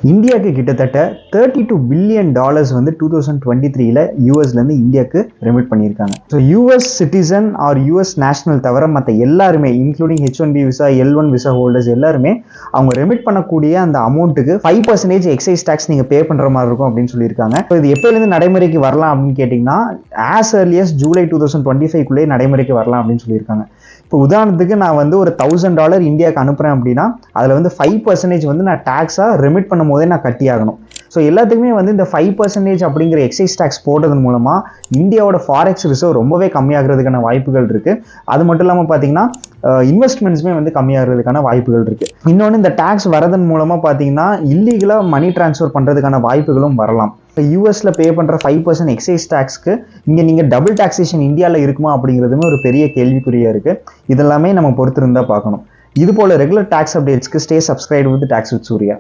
இந்தியாவுக்கு கிட்டத்தட்ட $32 பில்லியன் வந்து 2023 யூஎஸ்லேருந்து இந்தியாவுக்கு ரெமிட் பண்ணியிருக்காங்க. So US citizen or US national தவிர மற்ற எல்லாருமே including H1B visa L1 visa holders எல்லாருமே அவங்க ரெமிட் பண்ணக்கூடிய அந்த அமௌண்ட்டுக்கு 5% எக்ஸைஸ் டேக்ஸ் நீங்கள் பே பண்ணுற மாதிரி இருக்கும் அப்படின்னு சொல்லியிருக்காங்க. ஸோ இது எப்போலேருந்து நடைமுறைக்கு வரலாம் அப்படின்னு கேட்டிங்கன்னா ஆஸ் early as ஜூலை 2025 நடைமுறைக்கு வரலாம் அப்படின்னு சொல்லியிருக்காங்க. இப்போ உதாரணத்துக்கு நான் வந்து ஒரு $1000 இந்தியாவுக்கு அனுப்புகிறேன் அப்படின்னா அதில் வந்து 5% வந்து நான் டேக்ஸாக ரெமிட் பண்ணும் போதே நான் கட்டி ஆகணும். ஸோ எல்லாத்துக்குமே வந்து இந்த 5% அப்படிங்கிற எக்ஸைஸ் டேக்ஸ் போடுறதன் மூலமாக இந்தியாவோட ஃபாரெக்ஸ் ரிசர்வ் ரொம்பவே கம்மியாகிறதுக்கான வாய்ப்புகள் இருக்குது. அது மட்டும் இல்லாமல் பார்த்தீங்கன்னா இன்வெஸ்ட்மெண்ட்ஸுமே வந்து கம்மியாகிறதுக்கான வாய்ப்புகள் இருக்குது. இன்னொன்று இந்த டேக்ஸ் வரதன் மூலமாக பார்த்தீங்கன்னா இல்லீகலாக மணி டிரான்ஸ்ஃபர் பண்ணுறதுக்கான வாய்ப்புகளும் வரலாம். யூஎஸ்ல பே பண்ணுற 5% எக்ஸைஸ் டேக்ஸ்க்கு இங்கே நீங்கள் டபுள் டாக்ஸேஷன் இந்தியாவில் இருக்குமா அப்படிங்கிறதுமே ஒரு பெரிய கேள்விக்குறியாக இருக்குது. இதெல்லாமே நம்ம பொறுத்திருந்தா பார்க்கணும். இது போல ரெகுலர் டாக்ஸ் அப்டேட்ஸ்க்கு stay subscribe with tax with Surya.